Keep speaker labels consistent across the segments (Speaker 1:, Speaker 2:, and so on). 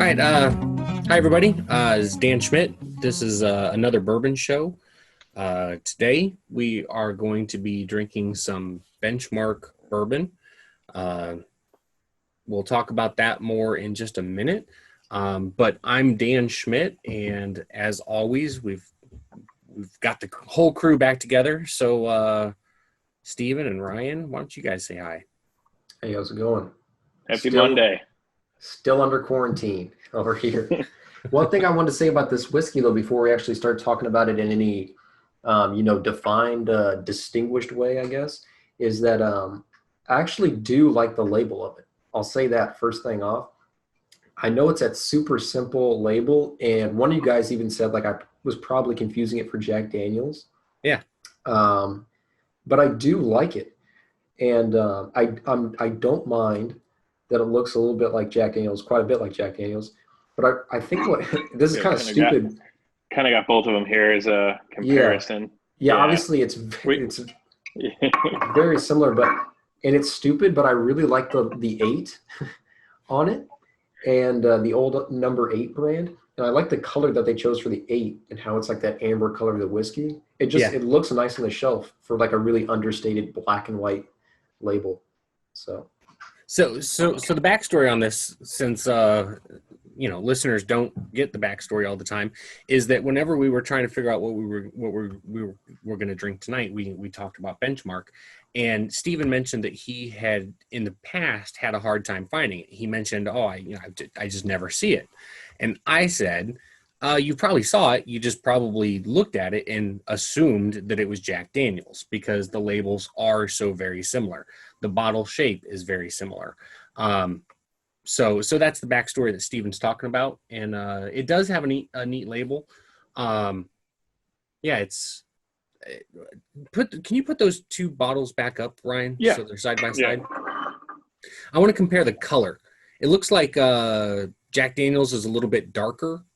Speaker 1: All right. Hi, everybody. This is Dan Schmidt. This is another bourbon show. Today, we are going to be drinking some Benchmark bourbon. Uh, we'll talk about that more in just a minute. But I'm Dan Schmidt, and as always, we've got the whole crew back together. So, Steven and Ryan, why don't you guys say hi?
Speaker 2: Hey, how's it going?
Speaker 3: Happy
Speaker 2: Still,
Speaker 3: Monday.
Speaker 2: still under quarantine over here. One thing I wanted to say about this whiskey, though, before we actually start talking about it in any, defined, distinguished way, I guess, is that I actually do like the label of it. I'll say that first thing off. I know it's that super simple label, and one of you guys even said like I was probably confusing it for Jack Daniels.
Speaker 1: Yeah.
Speaker 2: But I do like it, and I don't mind that it looks a little bit like Jack Daniels, quite a bit like Jack Daniels. But I think what this is
Speaker 3: Yeah,
Speaker 2: kind of stupid.
Speaker 3: kind of got both of them here as a
Speaker 2: Yeah,
Speaker 3: comparison.
Speaker 2: yeah.
Speaker 3: Yeah.
Speaker 2: Obviously, it's
Speaker 3: We,
Speaker 2: it's very similar, but and it's stupid. But I really like the 8 on it, and the old number 8 brand. And I like the color that they chose for the 8 and how it's like that amber color of the whiskey.
Speaker 1: Yeah.
Speaker 2: It looks nice on the shelf for like a really understated black and white label. So
Speaker 1: So the backstory on this, since listeners don't get the backstory all the time, is that whenever we were trying to figure out what we were going to drink tonight, we talked about Benchmark, and Stephen mentioned that he had in the past had a hard time finding it. He mentioned, I just never see it, and I said, you probably saw it. You just probably looked at it and assumed that it was Jack Daniels because the labels are so very similar. The bottle shape is very similar. So that's the backstory that Steven's talking about. And it does have a neat label. It's can you put those two bottles back up, Ryan?
Speaker 3: Yeah.
Speaker 1: So they're side by
Speaker 3: yeah.
Speaker 1: side. I want to compare the color. It looks like Jack Daniels is a little bit darker.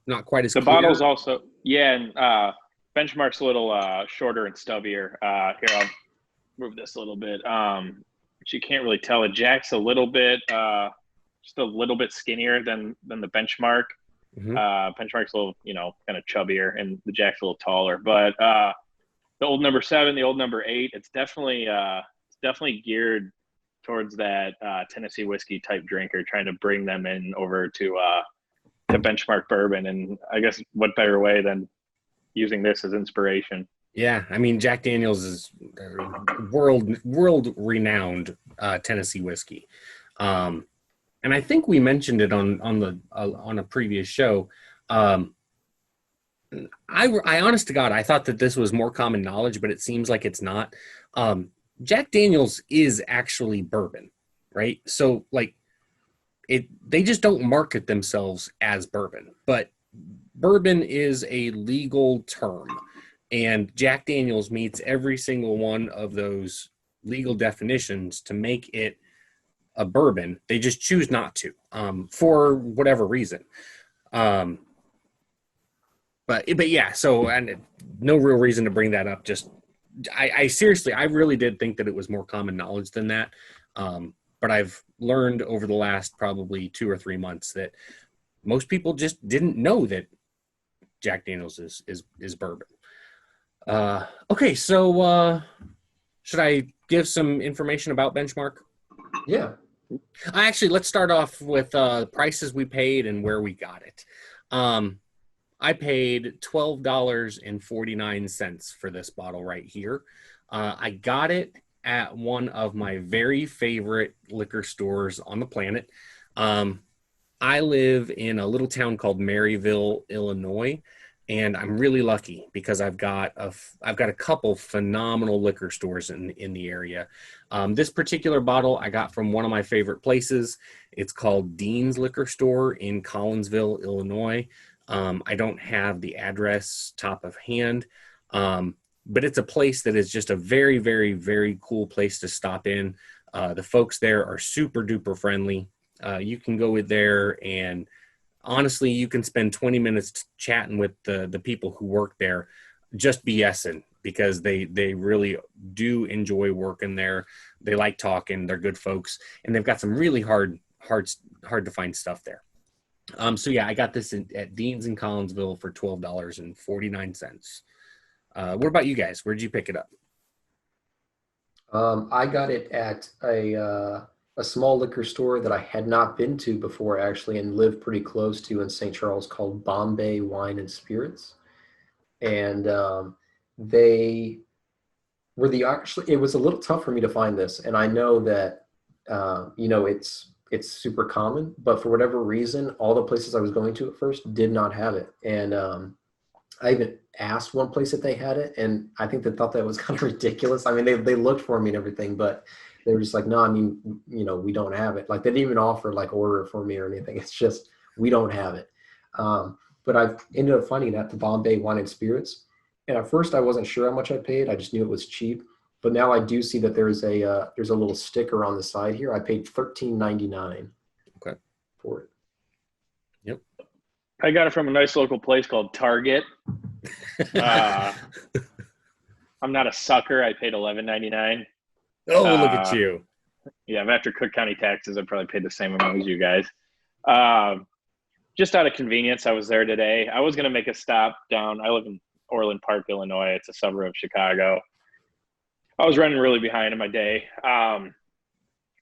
Speaker 1: Not quite as
Speaker 3: The
Speaker 1: clear.
Speaker 3: bottle's also, and Benchmark's a little shorter and stubbier. Here, I'll move this a little bit. But you can't really tell it. Jack's a little bit, just a little bit skinnier than the Benchmark.
Speaker 1: Mhm.
Speaker 3: Benchmark's a little, kind of chubbier, and the Jack's a little taller. But the old number 7, the old number 8, it's definitely geared towards that Tennessee whiskey type drinker, trying to bring them in over to Benchmark bourbon. And I guess what better way than using this as inspiration?
Speaker 1: Yeah, I mean Jack Daniels is world renowned Tennessee whiskey, and I think we mentioned it on a previous show. I honest to God, I thought that this was more common knowledge, but it seems like it's not. Jack Daniels is actually bourbon, right? So like they just don't market themselves as bourbon, but bourbon is a legal term. And Jack Daniels meets every single one of those legal definitions to make it a bourbon. They just choose not to, for whatever reason. But yeah, so and no real reason to bring that up. Just I seriously, I really did think that it was more common knowledge than that. But I've learned over the last probably 2 or 3 months that most people just didn't know that Jack Daniels is bourbon. Okay, so should I give some information about Benchmark?
Speaker 2: yeah,
Speaker 1: Actually, let's start off with the prices we paid and where we got it. I paid $12.49 for this bottle right here. I got it at one of my very favorite liquor stores on the planet. I live in a little town called Maryville, Illinois. And I'm really lucky because I've got a couple phenomenal liquor stores in the area. This particular bottle I got from one of my favorite places. It's called Dean's Liquor Store in Collinsville, Illinois. I don't have the address top of hand, but it's a place that is just a very, very, very cool place to stop in. The folks there are super duper friendly. You can go in there and honestly, you can spend 20 minutes chatting with the people who work there, just BSing, because they really do enjoy working there. They like talking. They're good folks, and they've got some really hard to find stuff there. So yeah, I got this at Dean's in Collinsville for $12.49. What about you guys? Where'd you pick it up?
Speaker 2: I got it at a small liquor store that I had not been to before, actually, and lived pretty close to in St. Charles, called Bombay Wine and Spirits. And they were the actually. It was a little tough for me to find this, and I know that it's super common, but for whatever reason, all the places I was going to at first did not have it, and I even asked one place if they had it, and I think they thought that was kind of ridiculous. I mean, they looked for me and everything, but they were just like, no, I mean, we don't have it. Like, they didn't even offer like order it for me or anything. It's just, we don't have it. But I've ended up finding it at the Bombay Wine and Spirits. And at first I wasn't sure how much I paid. I just knew it was cheap. But now I do see that there's a little sticker on the side here. I paid $13.99
Speaker 1: Okay.
Speaker 2: for it.
Speaker 1: Yep.
Speaker 3: I got it from a nice local place called Target. Uh, I'm not a sucker. I paid $11.99.
Speaker 1: Oh, look at you.
Speaker 3: Yeah, after Cook County taxes, I probably paid the same amount as you guys. Just out of convenience, I was there today. I was going to make a stop down. I live in Orland Park, Illinois. It's a suburb of Chicago. I was running really behind in my day.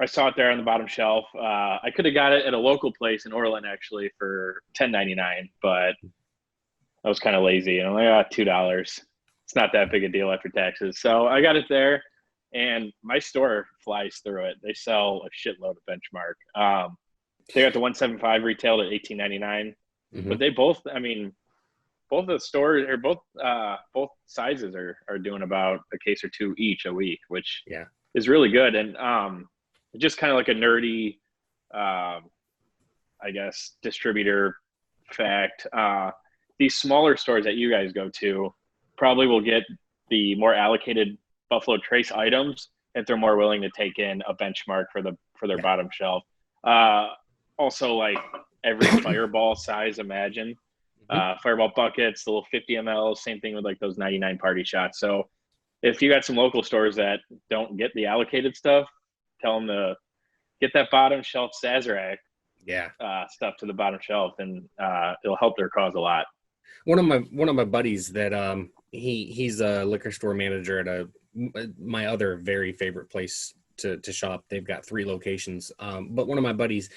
Speaker 3: I saw it there on the bottom shelf. I could have got it at a local place in Orland, actually, for $10.99, but I was kind of lazy. And I'm like, $2. It's not that big a deal after taxes. So I got it there, and my store flies through it. They sell a shitload of Benchmark. They got the 175 retailed at $18.99, but they both, I mean, both the stores or both sizes are doing about a case or two each a week, which is really good. And just kind of like a nerdy, I guess, distributor fact. These smaller stores that you guys go to probably will get the more allocated Buffalo Trace items if they're more willing to take in a Benchmark for their bottom shelf. Also, like every Fireball size, imagine. Fireball buckets, the little 50 ml, same thing with like those 99 party shots. So if you got some local stores that don't get the allocated stuff, tell them to get that bottom shelf Sazerac stuff to the bottom shelf, and it'll help their cause a lot.
Speaker 1: One of my buddies that he's a liquor store manager at my other very favorite place to shop. They've got 3 locations. But one of my buddies,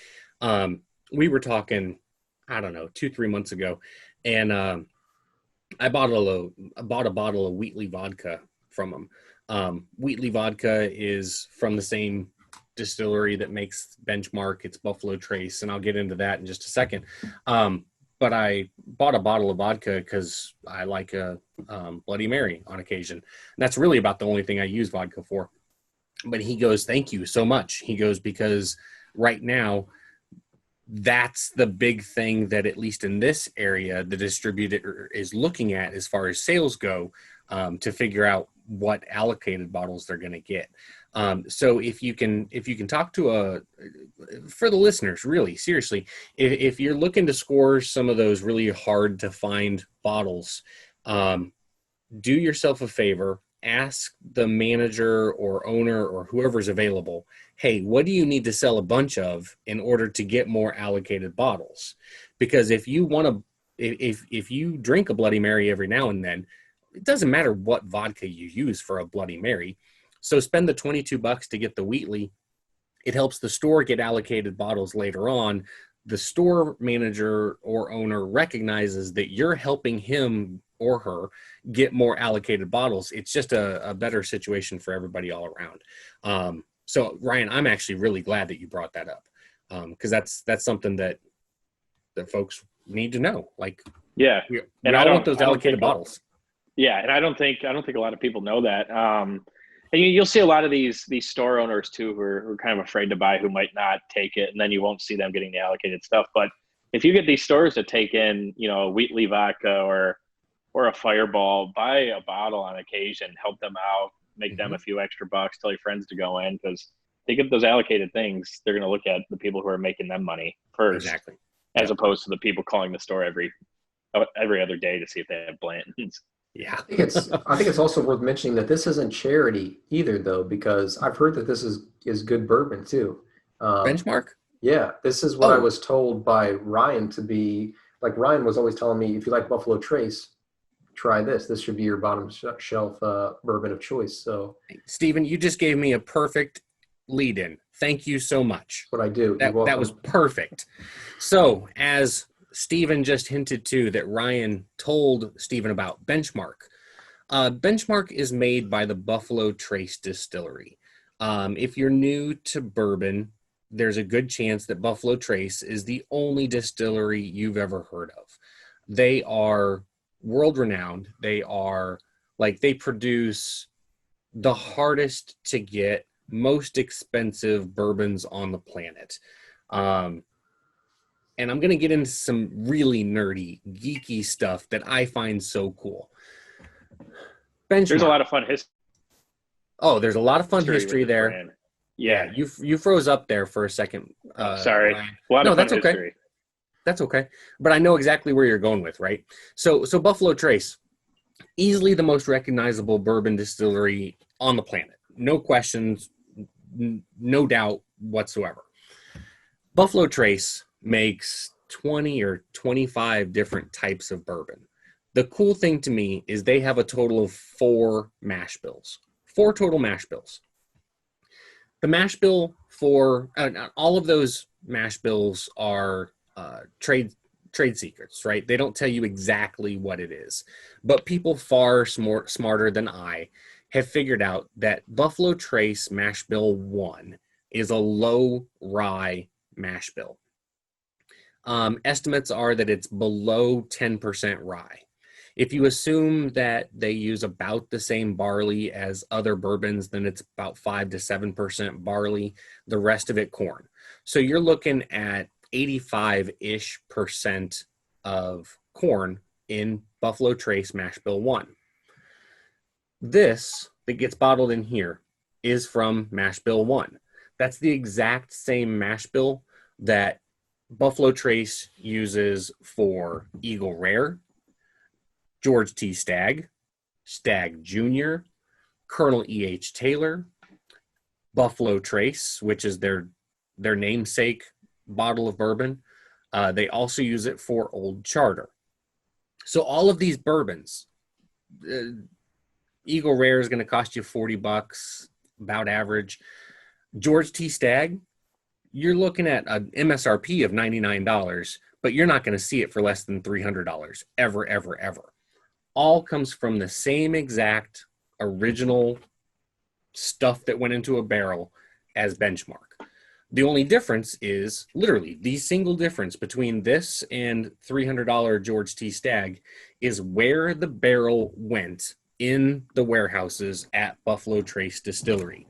Speaker 1: we were talking, I don't know, 2-3 months ago, and I bought a bottle of Wheatley vodka from him. Wheatley vodka is from the same distillery that makes Benchmark. It's Buffalo Trace, and I'll get into that in just a second. But I bought a bottle of vodka because I like a Bloody Mary on occasion. And that's really about the only thing I use vodka for. But he goes, "Thank you so much." He goes, because right now, that's the big thing that, at least in this area, the distributor is looking at as far as sales go, to figure out what allocated bottles they're going to get. So if you can talk to for the listeners, really seriously, if you're looking to score some of those really hard to find bottles, do yourself a favor, ask the manager or owner or whoever's available, hey, what do you need to sell a bunch of in order to get more allocated bottles? Because if you drink a Bloody Mary every now and then, it doesn't matter what vodka you use for a Bloody Mary. So spend the $22 to get the Wheatley. It helps the store get allocated bottles later on. The store manager or owner recognizes that you're helping him or her get more allocated bottles. It's just a better situation for everybody all around. So Ryan, I'm actually really glad that you brought that up, because that's something that folks need to know. Like, we all want those allocated bottles.
Speaker 3: Yeah, and I don't think a lot of people know that. And you'll see a lot of these store owners too who are kind of afraid to buy, who might not take it, and then you won't see them getting the allocated stuff. But if you get these stores to take in, a Wheatley vodka or a Fireball, buy a bottle on occasion, help them out, make them a few extra bucks, tell your friends to go in, because they get those allocated things. They're going to look at the people who are making them money first, as opposed to the people calling the store every other day to see if they have Blanton's.
Speaker 2: Yeah, I think it's also worth mentioning that this isn't charity either, though, because I've heard that this is good bourbon too.
Speaker 1: Benchmark?
Speaker 2: Yeah, this is what I
Speaker 1: Oh,
Speaker 2: was told by Ryan to be like. Ryan was always telling me, if you like Buffalo Trace, try this. This should be your bottom shelf bourbon of choice. So
Speaker 1: Stephen, you just gave me a perfect lead in. Thank you so much.
Speaker 2: that's what I do. You're
Speaker 1: That was
Speaker 2: welcome.
Speaker 1: perfect. So, as Stephen just hinted to, that Ryan told Stephen about Benchmark. Benchmark is made by the Buffalo Trace Distillery. If you're new to bourbon, there's a good chance that Buffalo Trace is the only distillery you've ever heard of. They are world renowned. They are like they produce the hardest to get, most expensive bourbons on the planet. Um, and I'm going to get into some really nerdy, geeky stuff that I find so cool.
Speaker 3: There's a
Speaker 1: Benchmark.
Speaker 3: lot of fun
Speaker 1: Oh, there's a lot of fun
Speaker 3: history with
Speaker 1: history
Speaker 3: this
Speaker 1: there.
Speaker 3: brand.
Speaker 1: Yeah,
Speaker 3: Yeah.
Speaker 1: you froze up there for a second,
Speaker 3: Oh, sorry.
Speaker 1: Ryan.
Speaker 3: A lot
Speaker 1: No,
Speaker 3: of fun
Speaker 1: that's okay.
Speaker 3: history.
Speaker 1: That's okay. But I know exactly where you're going with, right? So Buffalo Trace, easily the most recognizable bourbon distillery on the planet. No questions, no doubt whatsoever. Buffalo Trace makes 20 or 25 different types of bourbon. The cool thing to me is they have a total of 4 mash bills. 4 total mash bills. The mash bill for all of those mash bills are trade secrets, right? They don't tell you exactly what it is, but people far smarter than I have figured out that Buffalo Trace Mash Bill 1 is a low rye mash bill. Estimates are that it's below 10% rye. If you assume that they use about the same barley as other bourbons, then it's about 5 to 7% barley, the rest of it corn. So you're looking at 85-ish percent of corn in Buffalo Trace Mash Bill 1. This that gets bottled in here is from Mash Bill 1. That's the exact same mash bill that Buffalo Trace uses for Eagle Rare, George T. Stagg, Stagg Jr., Colonel E.H. Taylor, Buffalo Trace, which is their namesake bottle of bourbon. They also use it for Old Charter. So all of these bourbons, Eagle Rare is going to cost you $40, about average. George T. Stagg, you're looking at an MSRP of $99, but you're not going to see it for less than $300 ever, ever, ever. All comes from the same exact original stuff that went into a barrel as Benchmark. The only difference is literally the single difference between this and $300 George T. Stagg is where the barrel went in the warehouses at Buffalo Trace Distillery.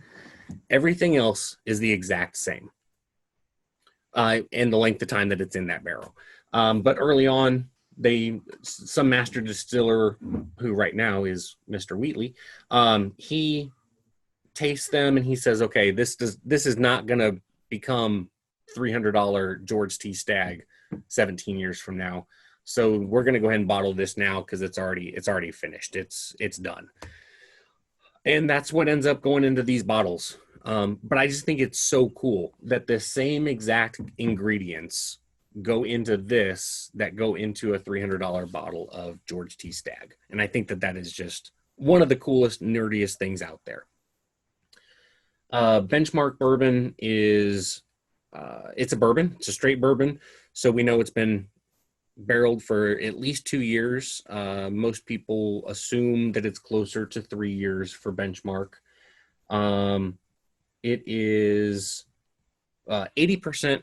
Speaker 1: Everything else is the exact same. And the length of time that it's in that barrel. But early on, some master distiller, who right now is Mr. Wheatley, he tastes them and he says, okay, this is not going to become $300 George T. Stagg 17 years from now. So we're going to go ahead and bottle this now because it's already finished. It's done. And that's what ends up going into these bottles. But I just think it's so cool that the same exact ingredients go into this that go into a $300 bottle of George T. Stagg. And I think that is just one of the coolest, nerdiest things out there. Benchmark bourbon is, it's a bourbon. It's a straight bourbon. So we know it's been barreled for at least 2 years. Most people assume that it's closer to 3 years for Benchmark. It is 80%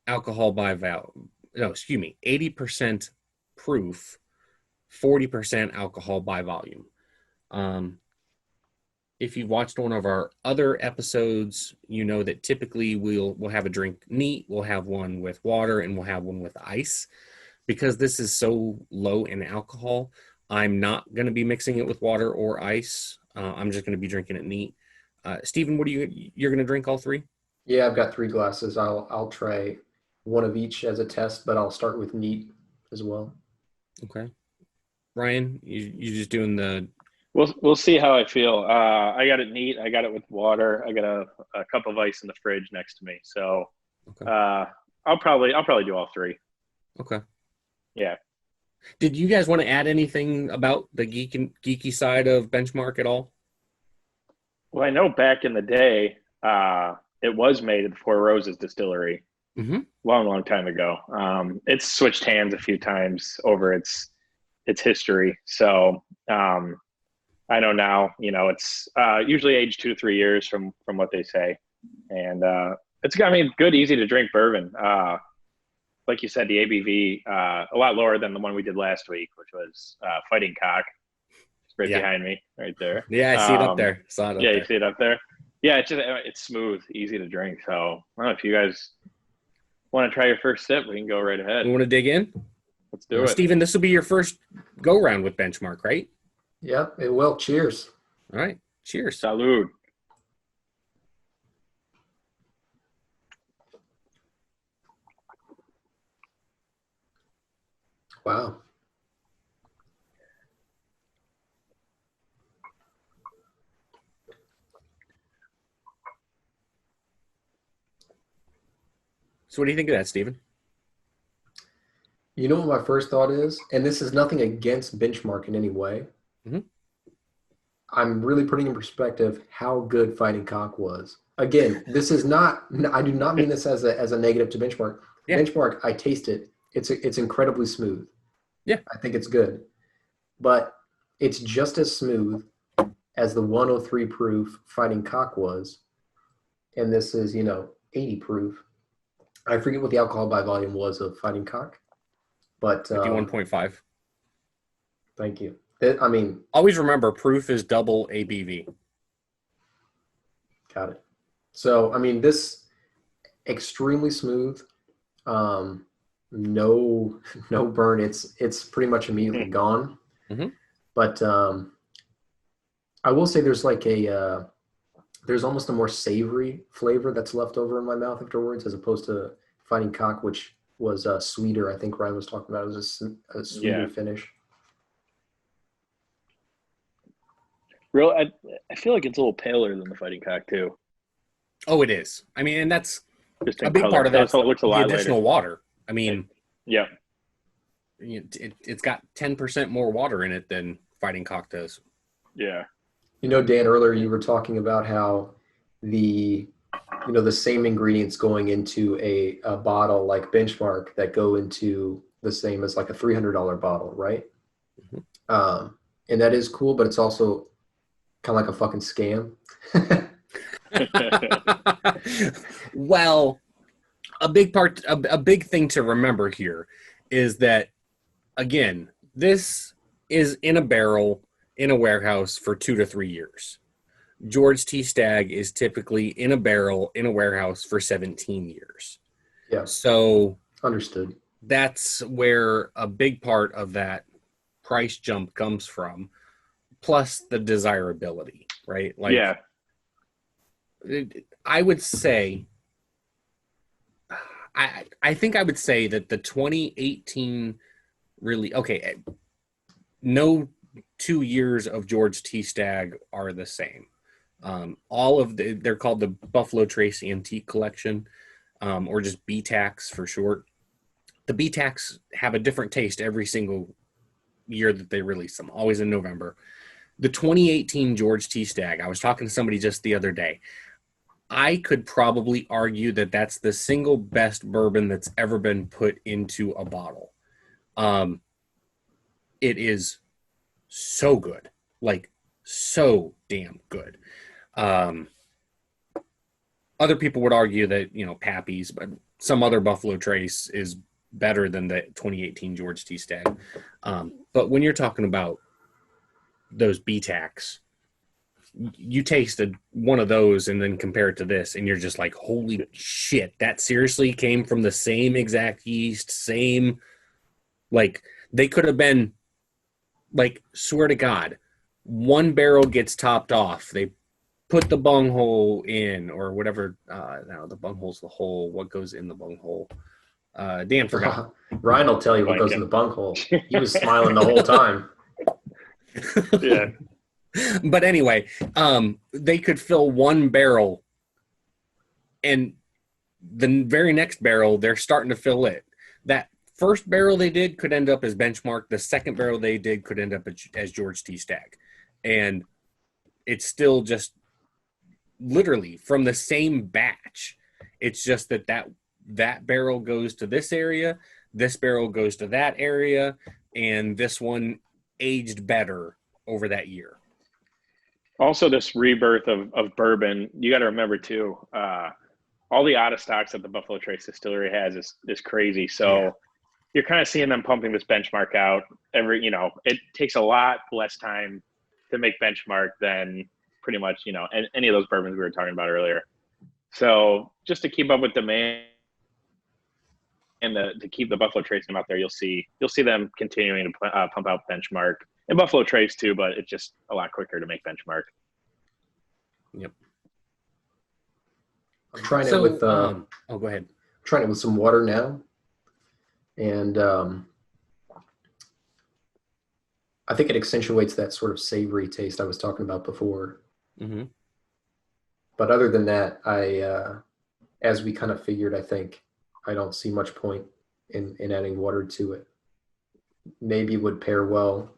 Speaker 1: alcohol by volume. No, excuse me, 80% proof, 40% alcohol by volume. If you've watched one of our other episodes, you know that typically we'll have a drink neat, we'll have one with water, and we'll have one with ice. Because this is so low in alcohol, I'm not going to be mixing it with water or ice. I'm just going to be drinking it neat. Stephen, you're going to drink all 3?
Speaker 2: Yeah, I've got 3 glasses. I'll try one of each as a test, but I'll start with neat as well.
Speaker 1: Okay. Ryan, you just doing the...
Speaker 3: We'll see how I feel. I got it neat. I got it with water. I got a cup of ice in the fridge next to me. So
Speaker 1: Okay.
Speaker 3: I'll probably do all three.
Speaker 1: Okay.
Speaker 3: Yeah.
Speaker 1: Did you guys want to add anything about the geeky side of Benchmark at all?
Speaker 3: Well, I know back in the day, it was made at the Four Roses Distillery,
Speaker 1: Mm-hmm.
Speaker 3: long time ago. It's switched hands a few times over its history. So I know now, it's usually aged 2 to 3 years from what they say, and it's got good, easy to drink bourbon. Like you said, the ABV a lot lower than the one we did last week, which was Fighting Cock. It's right
Speaker 1: Yeah.
Speaker 3: behind me, right there.
Speaker 1: Yeah, I see it up there. Saw it up
Speaker 3: Yeah, you
Speaker 1: there.
Speaker 3: see it up there. Yeah, it's smooth, easy to drink. So I don't know if you guys want to try your first sip, we can go right ahead.
Speaker 1: You want to dig in?
Speaker 3: Let's do it.
Speaker 1: Steven, this will be your first go round with Benchmark, right?
Speaker 2: Yep, it will. Cheers.
Speaker 1: All right. Cheers.
Speaker 3: Salud.
Speaker 2: Wow.
Speaker 1: So what do you think of that, Steven?
Speaker 2: You know what my first thought is? And this is nothing against Benchmark in any way.
Speaker 1: Mm-hmm.
Speaker 2: I'm really putting in perspective how good Fighting Cock was. Again, this is not, I do not mean this as a negative to Benchmark.
Speaker 1: Yeah.
Speaker 2: Benchmark, I taste it. It's incredibly smooth.
Speaker 1: Yeah.
Speaker 2: I think it's good. But it's just as smooth as the 103 proof Fighting Cock was. And this is, 80 proof. I forget what the alcohol by volume was of Fighting Cock. But
Speaker 1: 51.5.
Speaker 2: Thank you.
Speaker 1: Always remember, proof is double ABV.
Speaker 2: Got it. So, this extremely smooth. No burn. It's pretty much immediately gone.
Speaker 1: Mm-hmm.
Speaker 2: But I will say there's there's almost a more savory flavor that's left over in my mouth afterwards, as opposed to Fighting Cock, which was sweeter. I think Ryan was talking about it was a sweeter finish.
Speaker 3: I feel like it's a little paler than the Fighting Cock too.
Speaker 1: Oh, it is. And that's
Speaker 3: Just
Speaker 1: a big part of that.
Speaker 3: So it looks a lot
Speaker 1: the additional
Speaker 3: lighter.
Speaker 1: Water.
Speaker 3: Yeah.
Speaker 1: It's got 10% more water in it than Fighting Cock does.
Speaker 3: Yeah.
Speaker 2: Dan, earlier you were talking about how the same ingredients going into a bottle like Benchmark that go into the same as like a $300 bottle, right?
Speaker 1: Mm-hmm.
Speaker 2: And that is cool, but it's also kind of like a fucking scam.
Speaker 1: Well, a big thing to remember here is that, again, this is in a barrel in a warehouse for 2 to 3 years. George T. Stagg is typically in a barrel in a warehouse for 17 years.
Speaker 2: Yeah.
Speaker 1: So
Speaker 2: understood.
Speaker 1: That's where a big part of that price jump comes from, plus the desirability, right?
Speaker 3: Yeah.
Speaker 1: I would say, I think I would say that the 2018 really, okay, no 2 years of George T. Stagg are the same. They're called the Buffalo Trace Antique Collection, or just BTACs for short. The BTACs have a different taste every single year that they release them, always in November. The 2018 George T. Stagg, I was talking to somebody just the other day. I could probably argue that that's the single best bourbon that's ever been put into a bottle. It is so good, like so damn good. Other people would argue that, Pappy's, but some other Buffalo Trace is better than the 2018 George T. Stagg. But when you're talking about those BTACs, you tasted one of those and then compare it to this, and you're just like, holy shit, that seriously came from the same exact yeast, same, like, they could have been, like, swear to God, one barrel gets topped off. They put the bunghole in, or whatever. No, the bunghole's the hole. What goes in the bunghole? Dan forgot.
Speaker 2: Ryan will tell you what goes in the bunghole. He was smiling the whole time.
Speaker 3: Yeah.
Speaker 1: But anyway, they could fill one barrel and the very next barrel, they're starting to fill it. That first barrel they did could end up as benchmark. The second barrel they did could end up as George T. Stagg. And it's still just literally from the same batch. It's just that barrel goes to this area, this barrel goes to that area, and this one aged better over that year.
Speaker 3: Also, this rebirth of bourbon, you got to remember too, all the out of stocks that the Buffalo Trace Distillery has is crazy. So you're kind of seeing them pumping this benchmark out it takes a lot less time to make benchmark than pretty much, any of those bourbons we were talking about earlier. So just to keep up with demand and to keep the Buffalo Trace out there, you'll see them continuing to pump out benchmark and Buffalo Trace too, but it's just a lot quicker to make benchmark.
Speaker 1: Yep.
Speaker 2: I'm trying it with
Speaker 1: go ahead.
Speaker 2: I'm trying it with some water now, and I think it accentuates that sort of savory taste I was talking about before.
Speaker 1: Mm-hmm.
Speaker 2: But other than that, as we kind of figured, I think I don't see much point in adding water to it. Maybe would pair well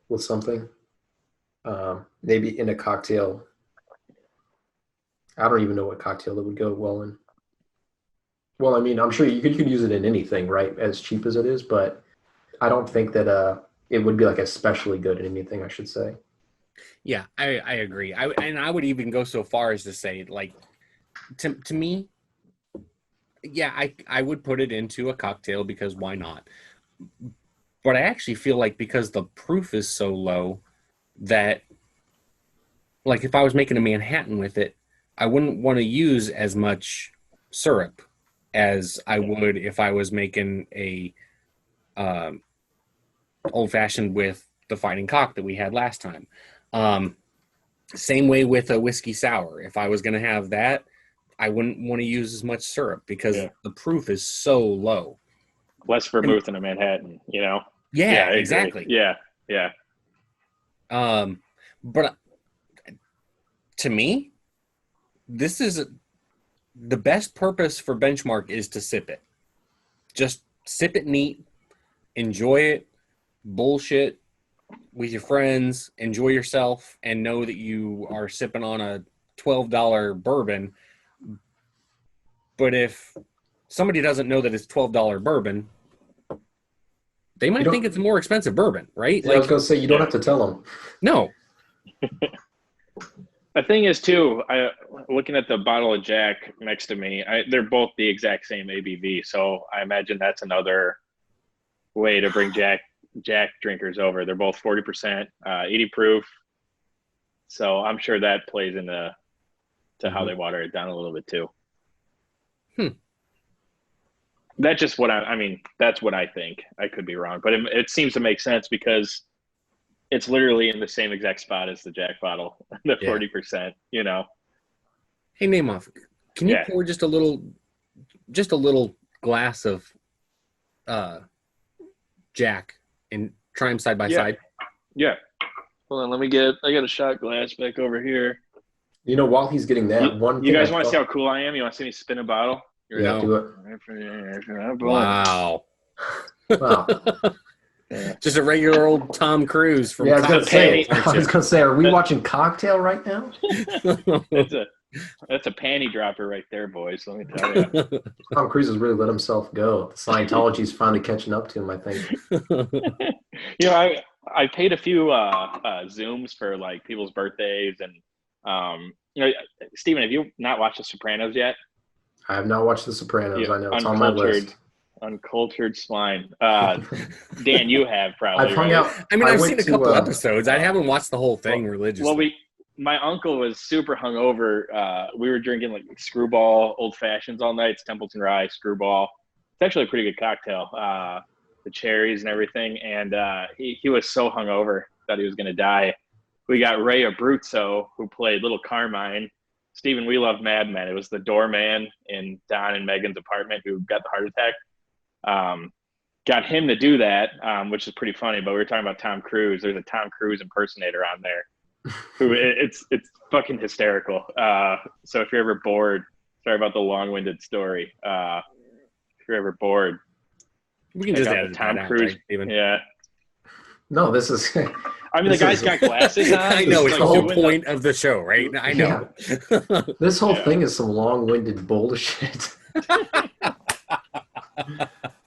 Speaker 2: with something. Maybe in a cocktail. I don't even know what cocktail that would go well in. Well, I mean, I'm sure you could use it in anything, right? As cheap as it is, but I don't think that it would be like especially good in anything, I should say.
Speaker 1: Yeah, I agree. I would even go so far as to say, like, to me, yeah, I would put it into a cocktail because why not? But I actually feel like because the proof is so low that, like, if I was making a Manhattan with it, I wouldn't want to use as much syrup as I would if I was making a old fashioned with the Fighting Cock that we had last time. Same way with a whiskey sour. If I was going to have that, I wouldn't want to use as much syrup because the proof is so low.
Speaker 3: Less vermouth in a Manhattan,
Speaker 1: Yeah, exactly.
Speaker 3: Yeah.
Speaker 1: But to me, this is the best purpose for benchmark is to sip it. Just sip it neat, enjoy it, bullshit with your friends, enjoy yourself, and know that you are sipping on a $12 bourbon. But if somebody doesn't know that it's $12 bourbon, they might think it's a more expensive bourbon, right?
Speaker 2: Yeah, I was going to say, you don't have to tell them.
Speaker 1: No.
Speaker 3: The thing is, too, looking at the bottle of Jack next to me, they're both the exact same ABV. So I imagine that's another way to bring Jack drinkers over. They're both 40%, 80 proof. So I'm sure that plays into how they water it down a little bit, too. That's just what that's what I think. I could be wrong, but it seems to make sense because it's literally in the same exact spot as the Jack bottle, the 40%,
Speaker 1: Hey, Namoff, can you pour just a little glass of Jack and try them side by side?
Speaker 3: Yeah. Hold on, I got a shot glass back over here.
Speaker 2: While he's getting that,
Speaker 3: you guys want to see how cool I am? You want to see me spin a bottle?
Speaker 2: Do it.
Speaker 1: Wow.
Speaker 2: Wow.
Speaker 1: Just a regular old Tom Cruise from
Speaker 2: I was gonna say, are we watching Cocktail right now?
Speaker 3: That's a panty dropper right there, boys. Let me tell you.
Speaker 2: Tom Cruise has really let himself go. Scientology's finally catching up to him, I think.
Speaker 3: I paid a few Zooms for like people's birthdays, and Steven, have you not watched The Sopranos yet?
Speaker 2: I have not watched The Sopranos. I know it's on my list.
Speaker 3: Uncultured swine. Dan, you have probably.
Speaker 2: I've hung out.
Speaker 1: I've seen a couple episodes. I haven't watched the whole thing religiously.
Speaker 3: Well, my uncle was super hungover. We were drinking like Screwball old fashions all night. It's Templeton Rye Screwball. It's actually a pretty good cocktail. The cherries and everything, and he was so hungover that he was going to die. We got Ray Abruzzo, who played Little Carmine. Stephen, we love Mad Men. It was the doorman in Don and Megan's apartment who got the heart attack. Got him to do that, which is pretty funny. But we were talking about Tom Cruise. There's a Tom Cruise impersonator on there, who it's fucking hysterical. So if you're ever bored, Sorry about the long-winded story. If you're ever bored,
Speaker 1: We can
Speaker 3: check
Speaker 1: just
Speaker 3: out the
Speaker 1: edit
Speaker 3: Tom
Speaker 1: that out,
Speaker 3: Cruise.
Speaker 1: right, Steven?
Speaker 3: Yeah.
Speaker 2: No, this is.
Speaker 3: I mean, the
Speaker 2: This
Speaker 3: guy's
Speaker 2: is-
Speaker 3: got glasses on.
Speaker 1: I know, it's
Speaker 3: like
Speaker 1: the whole
Speaker 3: doing
Speaker 1: point of the show, right? I know.
Speaker 2: This whole
Speaker 3: Yeah.
Speaker 2: thing is some long-winded bullshit.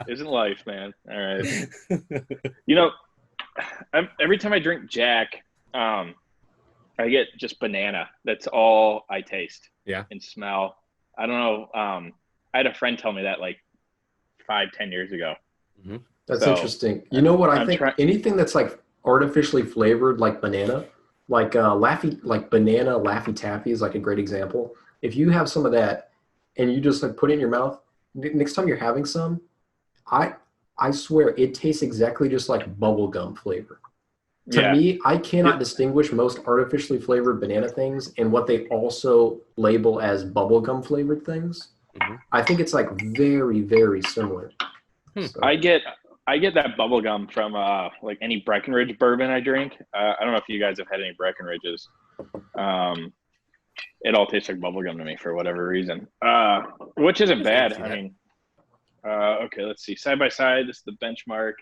Speaker 3: Isn't life, man. All right. You know, every time I drink Jack, I get just banana. That's all I taste.
Speaker 1: Yeah.
Speaker 3: And smell. I don't know. I had a friend tell me that like 5-10 years ago.
Speaker 2: That's
Speaker 3: So,
Speaker 2: interesting. You know what I
Speaker 3: I'm
Speaker 2: think?
Speaker 3: try-
Speaker 2: Anything that's like artificially flavored, like banana, like like banana Laffy Taffy is like a great example. If you have some of that and you just like put it in your mouth, next time you're having some, I swear it tastes exactly just like bubble gum flavor. To
Speaker 3: yeah.
Speaker 2: me, I cannot distinguish most artificially flavored banana things and what they also label as bubblegum flavored things.
Speaker 1: Mhm.
Speaker 2: I think it's like very, very similar. So,
Speaker 3: I get that bubble gum from like any Breckenridge bourbon I drink. I don't know if you guys have had any Breckenridges. It all tastes like bubble gum to me for whatever reason, which isn't bad. I mean, okay, let's see. Side by side, this is the benchmark.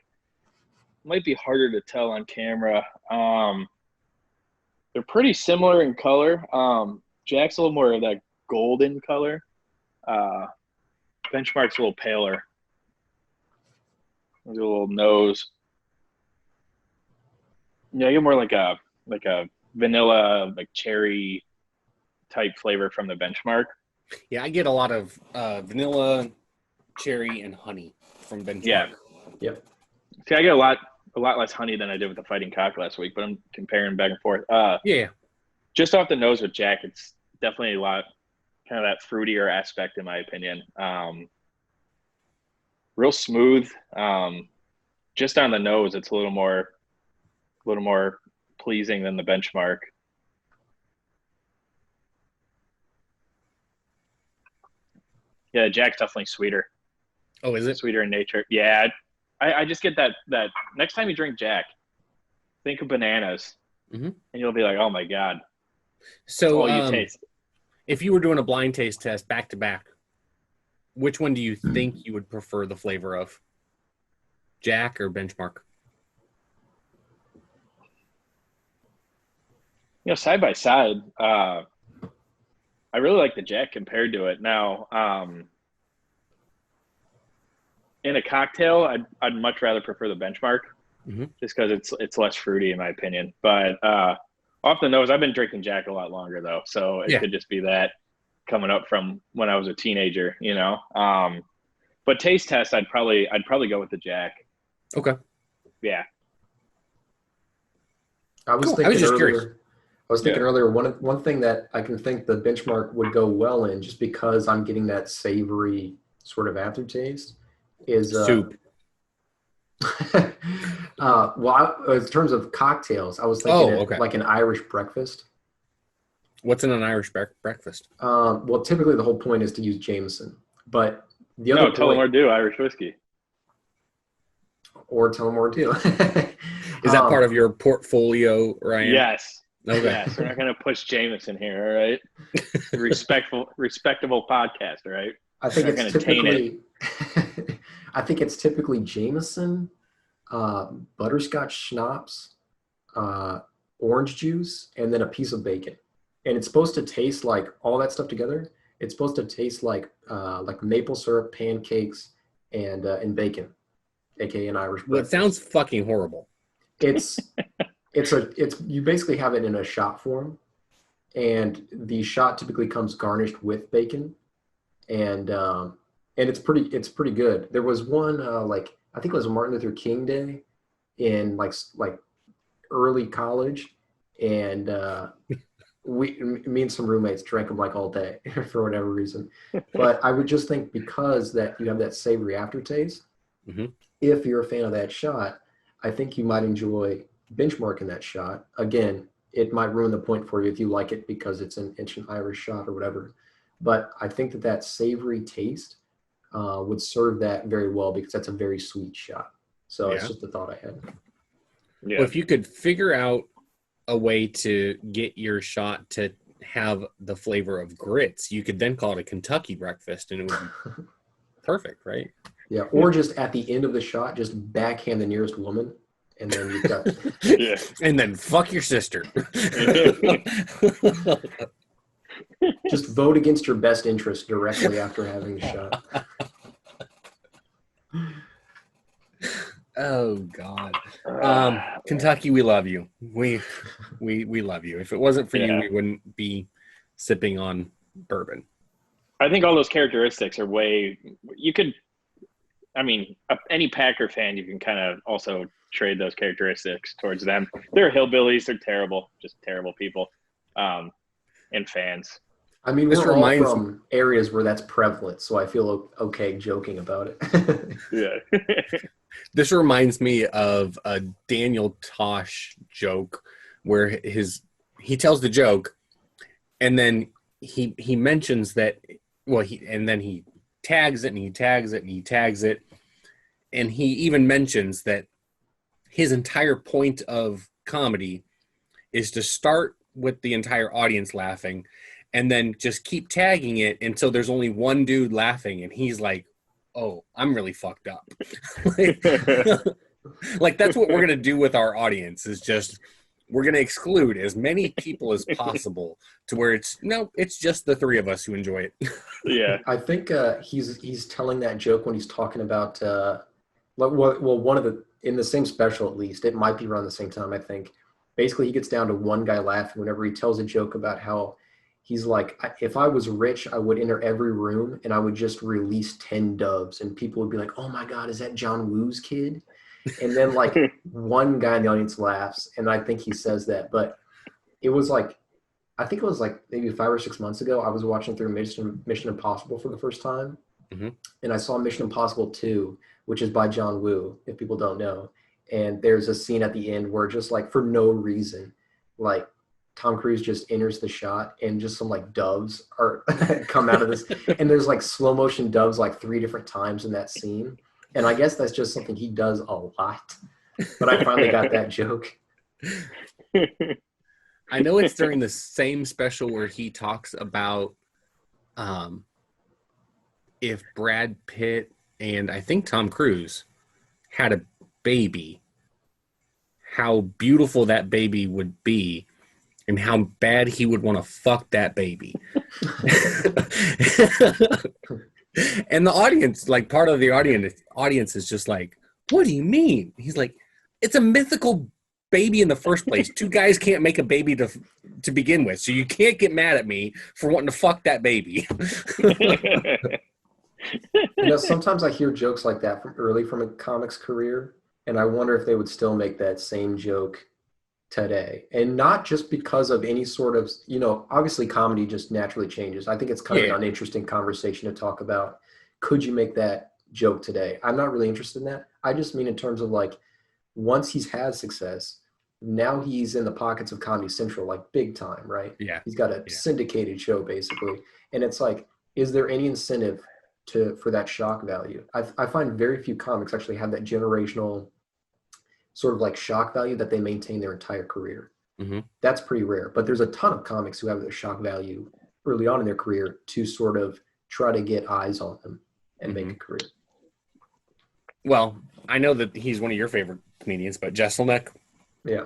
Speaker 3: Might be harder to tell on camera. They're pretty similar in color. Jack's a little more of that golden color. Benchmark's a little paler. There's a little nose. Yeah, I get more like a vanilla, like cherry type flavor from the benchmark.
Speaker 1: Yeah, I get a lot of vanilla, cherry, and honey from Benchmark.
Speaker 3: Yeah.
Speaker 2: Yep.
Speaker 3: See, I get a lot less honey than I did with the Fighting Cock last week, but I'm comparing back and forth.
Speaker 1: Yeah.
Speaker 3: Just off the nose with Jack, it's definitely a lot kind of that fruitier aspect in my opinion. Real smooth. Just on the nose, it's a little more pleasing than the benchmark. Yeah, Jack's definitely sweeter.
Speaker 1: Oh, is it?
Speaker 3: Sweeter in nature. Yeah, I just get that next time you drink Jack, think of bananas, and you'll be like, oh my god.
Speaker 1: So,
Speaker 3: all you taste.
Speaker 1: If you were doing a blind taste test back to back, which one do you think you would prefer the flavor of? Jack or Benchmark?
Speaker 3: Side by side, I really like the Jack compared to it. Now, in a cocktail, I'd much rather prefer the Benchmark, just because it's less fruity in my opinion. But off the nose, I've been drinking Jack a lot longer though, so it could just be that coming up from when I was a teenager, But taste test, I'd probably go with the Jack.
Speaker 1: Okay.
Speaker 3: Yeah.
Speaker 2: I was
Speaker 1: Cool.
Speaker 2: thinking
Speaker 1: I was just
Speaker 2: earlier.
Speaker 1: curious.
Speaker 2: I was thinking earlier. One thing that I can think the Benchmark would go well in, just because I'm getting that savory sort of aftertaste, is
Speaker 1: soup.
Speaker 2: In terms of cocktails, I was thinking like an Irish breakfast.
Speaker 1: What's in an Irish breakfast?
Speaker 2: Well, typically the whole point is to use Jameson, but the other
Speaker 3: Tullamore Dew Irish whiskey.
Speaker 2: Or Tullamore Dew.
Speaker 3: Is
Speaker 1: that part of your portfolio, Ryan?
Speaker 3: Yes.
Speaker 1: Okay.
Speaker 3: Yes. We're not going to push Jameson here, all right? Respectable podcast, all right?
Speaker 2: I think it's typically I think it's typically Jameson, butterscotch schnapps, orange juice, and then a piece of bacon. And it's supposed to taste like all that stuff together. It's supposed to taste like maple syrup, pancakes, and bacon, aka an Irish breakfast.
Speaker 1: Well, it sounds fucking horrible.
Speaker 2: It's you basically have it in a shot form, and the shot typically comes garnished with bacon, and it's pretty good. There was one I think it was Martin Luther King Day in like early college, and me and some roommates drank them like all day for whatever reason. But I would just think, because that you have that savory aftertaste, if you're a fan of that shot, I think you might enjoy Benchmark in that shot. Again, it might ruin the point for you if you like it because it's an Irish shot or whatever. But I think that savory taste would serve that very well, because that's a very sweet shot. So it's just a thought I had.
Speaker 3: Yeah.
Speaker 1: Well, if you could figure out a way to get your shot to have the flavor of grits, you could then call it a Kentucky breakfast and it would be perfect, right?
Speaker 2: Yeah, or just at the end of the shot, just backhand the nearest woman, and then you've got
Speaker 3: Yeah.
Speaker 1: And then fuck your sister.
Speaker 2: just vote against your best interest directly after having the shot.
Speaker 1: Oh God. Kentucky, we love you. We love you. If it wasn't for you,
Speaker 3: Yeah.
Speaker 1: we wouldn't be sipping on bourbon.
Speaker 3: I think all those characteristics are any Packer fan, you can kind of also trade those characteristics towards them. They're hillbillies. They're terrible, just terrible people, and fans.
Speaker 2: I mean,
Speaker 1: This
Speaker 2: we're all
Speaker 1: reminds-
Speaker 2: from areas where that's prevalent, so I feel okay joking about it.
Speaker 3: Yeah.
Speaker 1: This reminds me of a Daniel Tosh joke where he tells the joke and then he mentions that and then he tags it and he tags it and he tags it, and he even mentions that his entire point of comedy is to start with the entire audience laughing and then just keep tagging it until there's only one dude laughing and he's like, oh, I'm really fucked up. Like that's what we're going to do with our audience, is just we're going to exclude as many people as possible to where it's just the three of us who enjoy it.
Speaker 3: Yeah.
Speaker 2: I think he's telling that joke when he's talking about one of the, in the same special, at least it might be around the same time. I think basically he gets down to one guy laughing whenever he tells a joke about how he's like, if I was rich, I would enter every room and I would just release 10 doves and people would be like, oh my God, is that John Woo's kid? And then like one guy in the audience laughs, and I think he says that. But it was like, I think it was like maybe 5 or 6 months ago, I was watching through Mission Impossible for the first time.
Speaker 1: Mm-hmm.
Speaker 2: And I saw Mission Impossible 2, which is by John Woo, if people don't know. And there's a scene at the end where just like for no reason, like Tom Cruise just enters the shot and just some like doves are come out of this. And there's like slow motion doves like 3 different times in that scene. And I guess that's just something he does a lot. But I finally got that joke.
Speaker 1: I know it's during the same special where he talks about if Brad Pitt and I think Tom Cruise had a baby, how beautiful that baby would be and how bad he would want to fuck that baby. And the audience, like part of the audience is just like, what do you mean? He's like, it's a mythical baby in the first place. 2 guys can't make a baby to begin with, so you can't get mad at me for wanting to fuck that baby.
Speaker 2: Sometimes I hear jokes like that from a comics career, and I wonder if they would still make that same joke today. And not just because of any sort of, obviously comedy just naturally changes. I think it's kind of an uninteresting conversation to talk about. Could you make that joke today? I'm not really interested in that. I just mean in terms of like, once he's had success, now he's in the pockets of Comedy Central, like big time, right?
Speaker 1: Yeah.
Speaker 2: He's got a syndicated show basically. And it's like, is there any incentive for that shock value? I find very few comics actually have that generational sort of like shock value that they maintain their entire career.
Speaker 1: Mm-hmm.
Speaker 2: That's pretty rare, but there's a ton of comics who have their shock value early on in their career to sort of try to get eyes on them and make a career.
Speaker 1: Well, I know that he's one of your favorite comedians, but Jesselneck,
Speaker 2: yeah.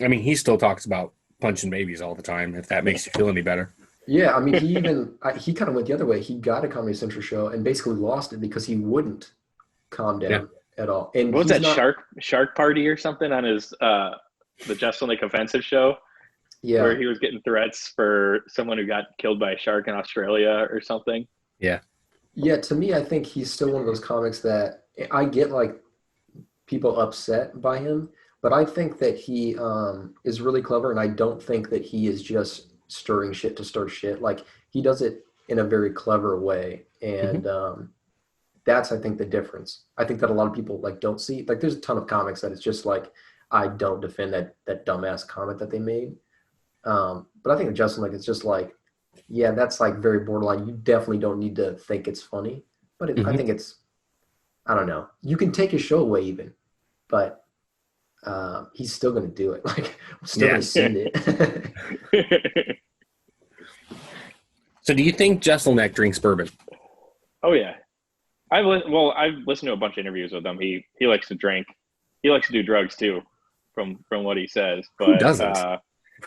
Speaker 1: I mean, he still talks about punching babies all the time, if that makes you feel any better.
Speaker 2: Yeah, I mean, he kind of went the other way. He got a Comedy Central show and basically lost it because he wouldn't calm down at all. And
Speaker 3: what was that, Shark Party or something on his the Jesselnick Offensive show? Yeah, where he was getting threats for someone who got killed by a shark in Australia or something.
Speaker 1: Yeah.
Speaker 2: Yeah, to me, I think he's still one of those comics that I get like people upset by him, but I think that he is really clever, and I don't think that he is just stirring shit to stir shit. Like, he does it in a very clever way, and that's, I think, the difference. I think that a lot of people like don't see, like, there's a ton of comics that it's just like, I don't defend that dumbass comment that they made. But I think with Justin, like, it's just like, yeah, that's like very borderline. You definitely don't need to think it's funny, but I think it's, I don't know. You can take his show away even, but he's still going to do it. Like, I'm still going to send it.
Speaker 1: So do you think Jesselneck drinks bourbon?
Speaker 3: Oh yeah, I've listened to a bunch of interviews with him. He likes to drink. He likes to do drugs too, from what he says.
Speaker 1: Who
Speaker 3: But
Speaker 1: doesn't?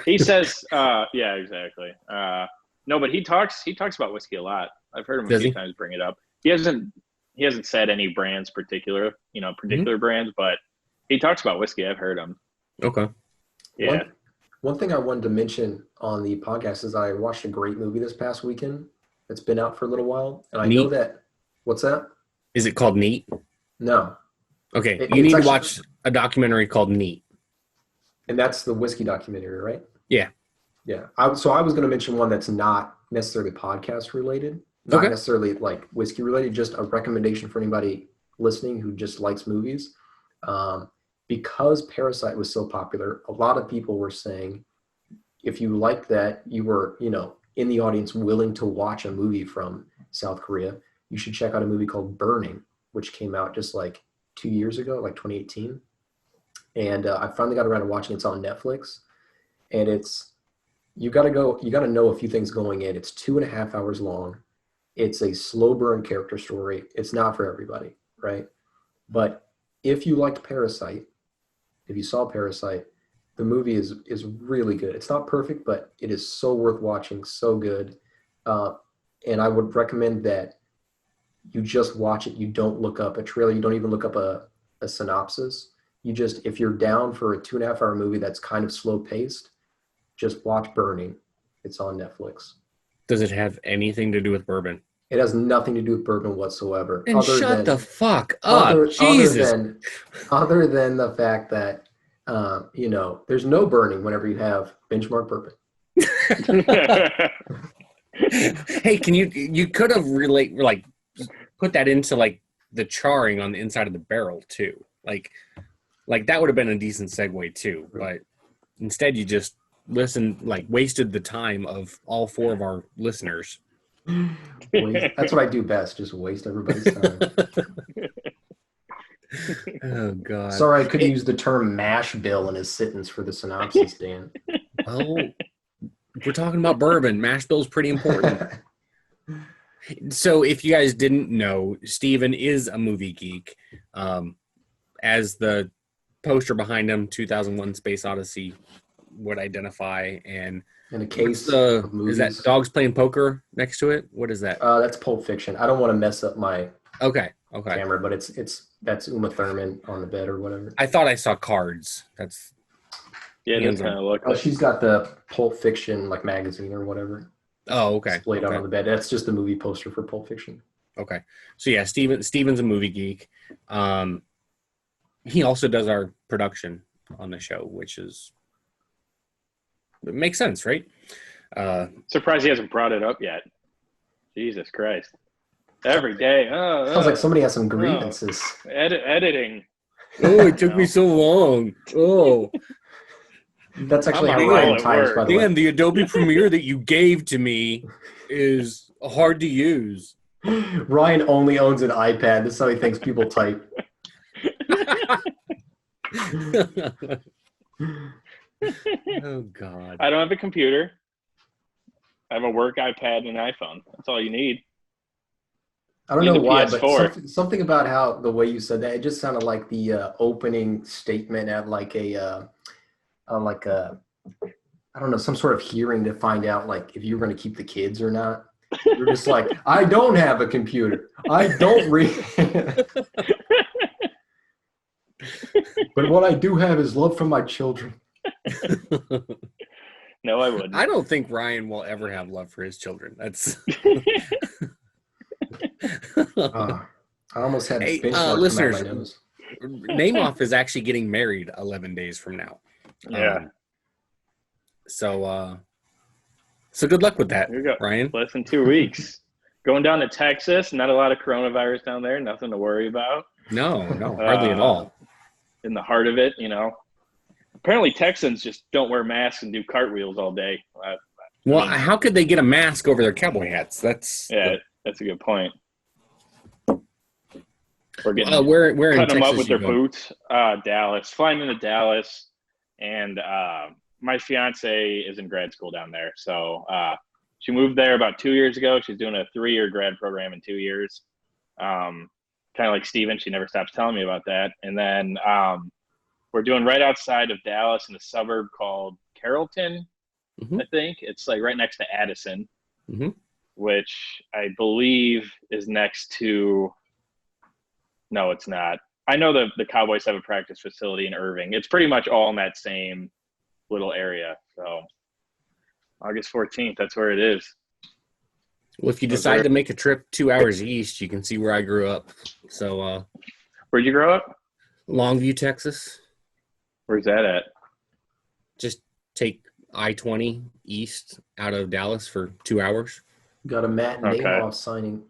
Speaker 3: he says, yeah, exactly. No, but he talks about whiskey a lot. I've heard him a
Speaker 1: Does
Speaker 3: few
Speaker 1: he?
Speaker 3: times bring it up. He hasn't said any brands particular brands, but he talks about whiskey. I've heard him.
Speaker 1: Okay.
Speaker 3: Yeah.
Speaker 2: One thing I wanted to mention on the podcast is I watched a great movie this past weekend that's been out for a little while. And I know
Speaker 1: Neat?
Speaker 2: that, what's that?
Speaker 1: Is it called Neat?
Speaker 2: No.
Speaker 1: Okay.
Speaker 2: It-
Speaker 1: You
Speaker 2: it's
Speaker 1: need to
Speaker 2: actually-
Speaker 1: watch a documentary called Neat.
Speaker 2: And that's the whiskey documentary, right?
Speaker 1: Yeah.
Speaker 2: Yeah. So I was going to mention one that's not necessarily podcast related, not
Speaker 1: Okay.
Speaker 2: necessarily like whiskey related, just a recommendation for anybody listening who just likes movies. Because Parasite was so popular, a lot of people were saying, if you liked that, you were, in the audience willing to watch a movie from South Korea, you should check out a movie called Burning, which came out just like 2 years ago, like 2018. And I finally got around to watching it. It's on Netflix. And you got to know a few things going in. It's 2.5 hours long. It's a slow burn character story. It's not for everybody, right? But if you liked Parasite, if you saw Parasite, the movie is really good. It's not perfect, but it is so worth watching, so good. And I would recommend that you just watch it. You don't look up a trailer. You don't even look up a synopsis. You just, if you're down for a 2.5 hour movie that's kind of slow paced, just watch Burning. It's on Netflix.
Speaker 1: Does it have anything to do with bourbon?
Speaker 2: It has nothing to do with bourbon whatsoever.
Speaker 1: And shut the fuck up. Jesus.
Speaker 2: Other than the fact that, there's no burning whenever you have benchmark bourbon.
Speaker 1: Hey, you could have put that into like the charring on the inside of the barrel too. Like that would have been a decent segue too. But instead you just wasted the time of all 4 of our listeners.
Speaker 2: That's what I do best, just waste everybody's time.
Speaker 1: Oh God.
Speaker 2: Sorry, I couldn't use the term mash bill in his sentence for the synopsis, Dan.
Speaker 1: Well, we're talking about bourbon. Mash bill's pretty important. So if you guys didn't know, Steven is a movie geek. As the poster behind him, 2001 Space Odyssey would identify. And
Speaker 2: In a case
Speaker 1: is
Speaker 2: of movies.
Speaker 1: that dogs playing poker next to it? What is that?
Speaker 2: That's Pulp Fiction. I don't want to mess up my
Speaker 1: Okay.
Speaker 2: camera, but that's Uma Thurman on the bed or whatever.
Speaker 1: I thought I saw cards. That's
Speaker 3: Yeah, that's kind of look.
Speaker 2: Oh, she's got the Pulp Fiction magazine or whatever.
Speaker 1: okay.
Speaker 2: Displayed out on the bed. That's just the movie poster for Pulp Fiction.
Speaker 1: Okay. So yeah, Steven's a movie geek. He also does our production on the show, which it makes sense, right?
Speaker 3: Surprised he hasn't brought it up yet. Jesus Christ. Every day.
Speaker 2: Sounds like somebody has some grievances.
Speaker 3: Editing.
Speaker 1: Oh, it took me so long. Oh.
Speaker 2: That's actually
Speaker 3: I'm
Speaker 2: how
Speaker 3: a
Speaker 2: Ryan
Speaker 3: roll at
Speaker 2: types,
Speaker 3: work.
Speaker 2: by the way.
Speaker 1: Dan, the Adobe Premiere that you gave to me is hard to use.
Speaker 2: Ryan only owns an iPad. This is how he thinks people type.
Speaker 1: Oh God.
Speaker 3: I don't have a computer. I have a work iPad and an iPhone. That's all you need.
Speaker 2: I don't
Speaker 3: Need
Speaker 2: know
Speaker 3: the
Speaker 2: why, but
Speaker 3: PS4.
Speaker 2: something about how the way you said that, it just sounded like the opening statement at I don't know, some sort of hearing to find out if you were going to keep the kids or not. You're just like, I don't have a computer. I don't read. But what I do have is love for my children.
Speaker 3: No, I wouldn't.
Speaker 1: I don't think Ryan will ever have love for his children. That's
Speaker 2: I almost had
Speaker 1: Hey,
Speaker 2: benchmark come out
Speaker 1: listeners.
Speaker 2: my nose.
Speaker 1: Namoff is actually getting married 11 days from now.
Speaker 3: Yeah.
Speaker 1: So good luck with that,
Speaker 3: Here we go.
Speaker 1: Ryan.
Speaker 3: Less than 2 weeks. Going down to Texas. Not a lot of coronavirus down there. Nothing to worry about.
Speaker 1: No, hardly at all.
Speaker 3: In the heart of it, Apparently Texans just don't wear masks and do cartwheels all day.
Speaker 1: Well, how could they get a mask over their cowboy hats? That's
Speaker 3: That's a good point. We're getting
Speaker 1: where in
Speaker 3: cutting them
Speaker 1: Texas
Speaker 3: up with
Speaker 1: you
Speaker 3: their
Speaker 1: go?
Speaker 3: boots. Dallas, flying into Dallas, and my fiance is in grad school down there, so She moved there about 2 years ago. She's doing a 3-year grad program in 2 years. Kind of like Steven, she never stops telling me about that. And then we're doing right outside of Dallas in a suburb called Carrollton, I think. It's like right next to Addison, which I believe is next to – no, it's not. I know the Cowboys have a practice facility in Irving. It's pretty much all in that same little area. So August 14th, that's where it is.
Speaker 1: Well, if you decide to make a trip 2 hours east, you can see where I grew up. So
Speaker 3: where'd you grow up?
Speaker 1: Longview, Texas.
Speaker 3: Where's that at?
Speaker 1: Just take I-20 east out of Dallas for 2 hours.
Speaker 2: Got a Matt Namath signing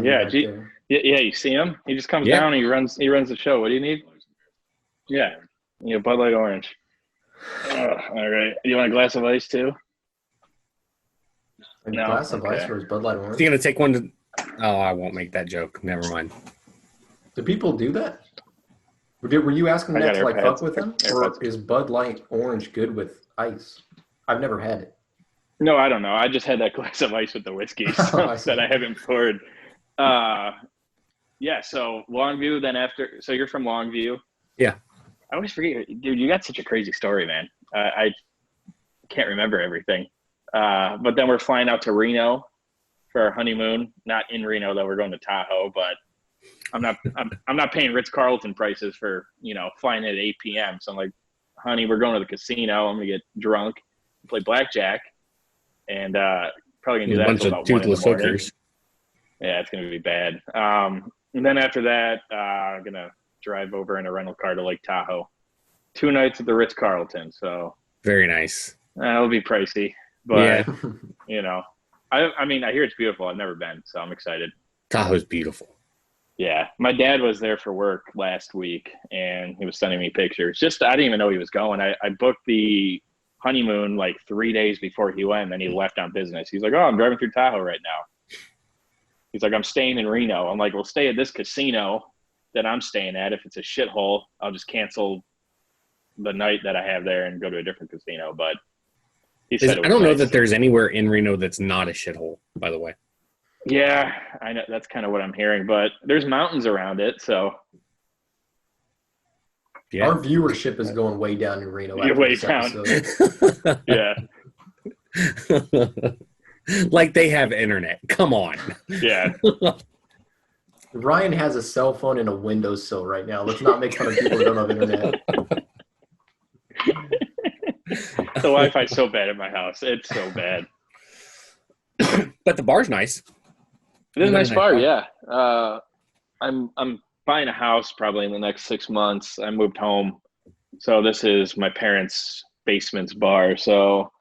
Speaker 3: yeah,
Speaker 2: right there.
Speaker 3: Yeah, you see him? He just comes down and he runs the show. What do you need? Yeah. Bud Light Orange. All right. You want a glass of ice too?
Speaker 2: A glass of ice for his Bud Light Orange?
Speaker 1: Is he going to take one to – oh, I won't make that joke. Never mind.
Speaker 2: Do people do that? Were you asking that to fuck with him? Or is Bud Light Orange good with ice? I've never had it.
Speaker 3: No, I don't know. I just had that glass of ice with the whiskey that I haven't poured. Yeah, so Longview, then after – so you're from Longview?
Speaker 1: Yeah.
Speaker 3: I always forget. Dude, you got such a crazy story, man. I can't remember everything. But then we're flying out to Reno for our honeymoon. Not in Reno, though. We're going to Tahoe, but I'm not paying Ritz-Carlton prices for, flying at 8 p.m. So I'm like, honey, we're going to the casino. I'm going to get drunk, play blackjack, and probably going to do that until about 1 in the morning. Hookers. Yeah, it's going to be bad. And then after that, I'm going to drive over in a rental car to Lake Tahoe. 2 nights at the Ritz-Carlton. So
Speaker 1: very nice.
Speaker 3: That'll be pricey. But, I mean, I hear it's beautiful. I've never been, so I'm excited.
Speaker 1: Tahoe's beautiful.
Speaker 3: Yeah. My dad was there for work last week, and he was sending me pictures. I didn't even know he was going. I booked the honeymoon like 3 days before he went, and then he left on business. He's like, oh, I'm driving through Tahoe right now. He's like, I'm staying in Reno. I'm like, well, stay at this casino that I'm staying at. If it's a shithole, I'll just cancel the night that I have there and go to a different casino. But he said
Speaker 1: I don't know that there's anywhere in Reno that's not a shithole, by the way.
Speaker 3: Yeah, I know. That's kind of what I'm hearing. But there's mountains around it, so.
Speaker 2: Yeah. Our viewership is going way down in Reno.
Speaker 3: Way down. Yeah.
Speaker 1: Like they have internet. Come on.
Speaker 3: Yeah.
Speaker 2: Ryan has a cell phone and a windowsill right now. Let's not make fun of people who don't have internet.
Speaker 3: The Wi-Fi is so bad at my house. It's so bad.
Speaker 1: But the bar's nice.
Speaker 3: It is a nice bar, yeah. I'm buying a house probably in the next 6 months. I moved home. So this is my parents' basement's bar. So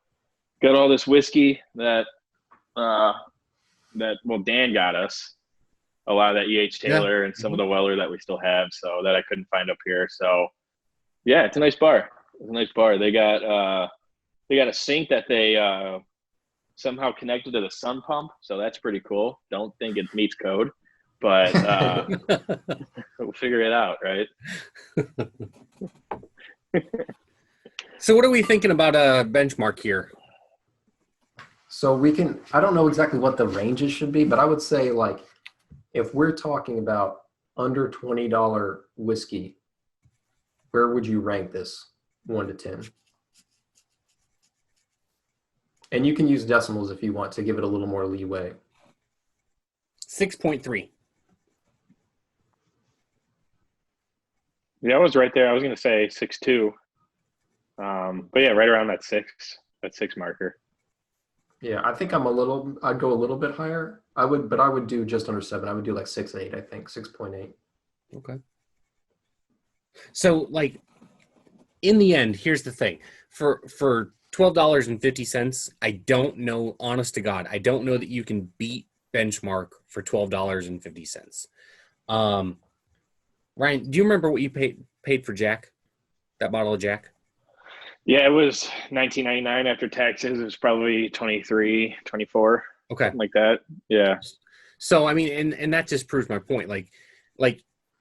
Speaker 3: got all this whiskey that Dan got us. A lot of that E.H. Taylor and some of the Weller that we still have, so that I couldn't find up here. So yeah, it's a nice bar. It's a nice bar. They got a sink that they somehow connected to the sun pump, so that's pretty cool. Don't think it meets code, but we'll figure it out, right?
Speaker 1: So what are we thinking about a benchmark here?
Speaker 2: So I don't know exactly what the ranges should be, but I would say if we're talking about under $20 whiskey, where would you rank this 1 to 10? And you can use decimals if you want to give it a little more leeway.
Speaker 1: 6.3.
Speaker 3: Yeah, I was right there. I was going to say 6.2. But yeah, right around that six marker.
Speaker 2: Yeah, I think I'd go a little bit higher. I would do just under 7. I would do 6.8, I think, 6.8.
Speaker 1: Okay. So in the end, here's the thing. For $12.50, I don't know, honest to God, I don't know that you can beat Benchmark for $12.50. Ryan, do you remember what you paid for Jack? That bottle of Jack?
Speaker 3: Yeah, it was $19.99 after taxes. It was probably $23, $24.
Speaker 1: Okay.
Speaker 3: Something like that. Yeah.
Speaker 1: So I mean, and that just proves my point. Like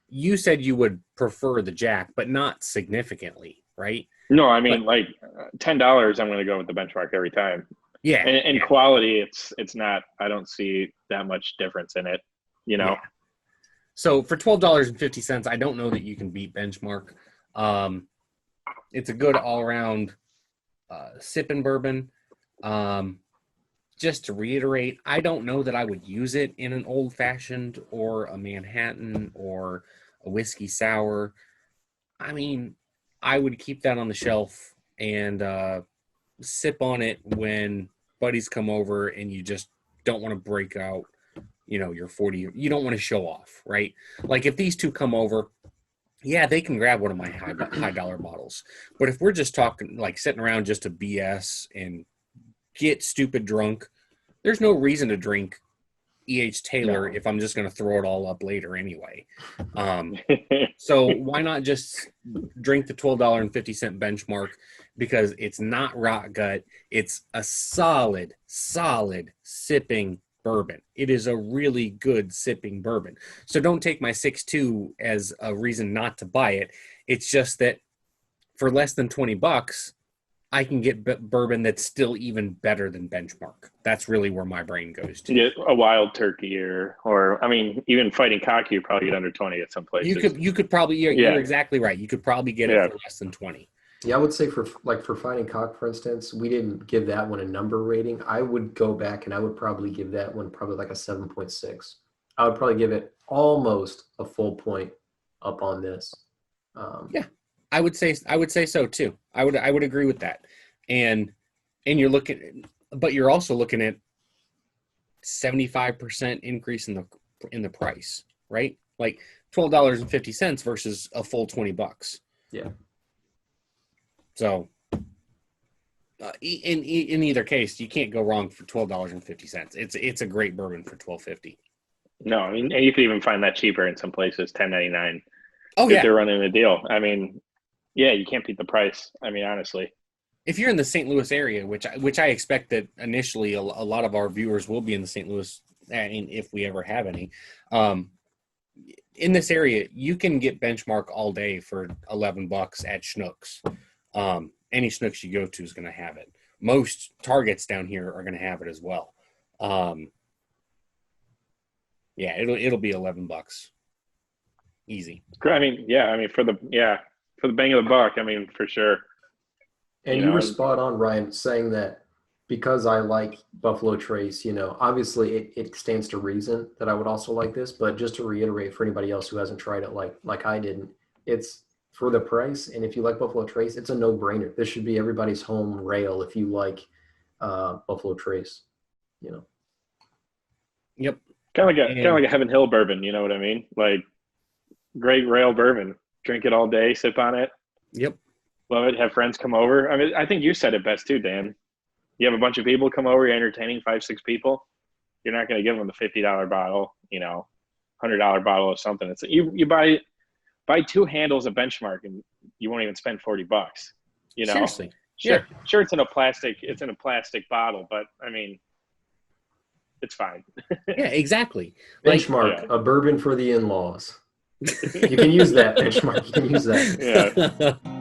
Speaker 1: you said you would prefer the Jack, but not significantly, right?
Speaker 3: No, I mean $10 I'm gonna go with the Benchmark every time.
Speaker 1: Yeah,
Speaker 3: And
Speaker 1: yeah,
Speaker 3: quality, it's not. I don't see that much difference in it. You know.
Speaker 1: yeah. So for $12.50, I don't know that you can beat Benchmark. Um, it's a good all around sipping bourbon. Um, just to reiterate, I don't know that I would use it in an old fashioned or a Manhattan or a whiskey sour. I mean, I would keep that on the shelf and sip on it when buddies come over and you just don't want to break out, your 40. You don't want to show off, right? Like if these two come over, yeah, they can grab one of my high dollar bottles. But if we're just talking like sitting around just to BS and get stupid drunk, there's no reason to drink E.H. Taylor
Speaker 3: No.
Speaker 1: if I'm just going to throw it all up later anyway. So why not just drink the $12.50 benchmark, because it's not rot gut. It's a solid sipping bourbon. It is a really good sipping bourbon. So don't take my 6.2 as a reason not to buy it. It's just that for less than $20, I can get bourbon that's still even better than benchmark. That's really where my brain goes to.
Speaker 3: Yeah, a wild turkey or I mean, even fighting cock, you probably get under 20 at some
Speaker 1: You
Speaker 3: places.
Speaker 1: could probably you're exactly right. You could probably get it
Speaker 3: Yeah.
Speaker 1: for less than 20.
Speaker 2: Yeah, I would say for Fighting Cock, for instance, we didn't give that one a number rating. I would go back and I would probably give that one probably like a 7.6. I would probably give it almost a full point up on this.
Speaker 1: Yeah, I would say so too. I would agree with that. And you're looking, but you're also looking at 75% increase in the price, right? Like $12.50 versus a full $20.
Speaker 2: Yeah.
Speaker 1: So in either case, you can't go wrong for $12.50. It's a great bourbon for $12.50.
Speaker 3: No, I mean, and you could even find that cheaper in some places, $10.99.
Speaker 1: Oh
Speaker 3: If
Speaker 1: yeah,
Speaker 3: they're running a deal. I mean, yeah, you can't beat the price. I mean, honestly.
Speaker 1: if you're in the St. Louis area, which I expect that initially a lot of our viewers will be in the St. Louis, and if we ever have any, in this area, you can get Benchmark all day for $11 at Schnucks. Any Schnucks you go to is going to have it. Most Targets down here are going to have it as well. Yeah, it'll be $11, easy.
Speaker 3: I mean, yeah, I mean for the bang of the buck, I mean for sure.
Speaker 2: And you were spot on, Ryan, saying that because I like Buffalo Trace, obviously it stands to reason that I would also like this. But just to reiterate for anybody else who hasn't tried it like I didn't, it's for the price. And if you like Buffalo Trace, it's a no-brainer. This should be everybody's home rail if you like Buffalo Trace,
Speaker 1: Yep.
Speaker 3: Kind of like a Heaven Hill bourbon, you know what I mean? Like great rail bourbon. Drink it all day, sip on it.
Speaker 1: Yep.
Speaker 3: Love it. Have friends come over. I mean, I think you said it best too, Dan. You have a bunch of people come over, you're entertaining 5-6 people. You're not going to give them the $50 bottle, $100 bottle of something. It's you buy 2 handles of Benchmark and you won't even spend $40.
Speaker 1: Seriously.
Speaker 3: Sure, sure. It's in a plastic bottle, but I mean, it's fine.
Speaker 1: Yeah, exactly.
Speaker 2: Benchmark, a bourbon for the in-laws. You can use that, Benchmark. You can use that.
Speaker 3: Yeah.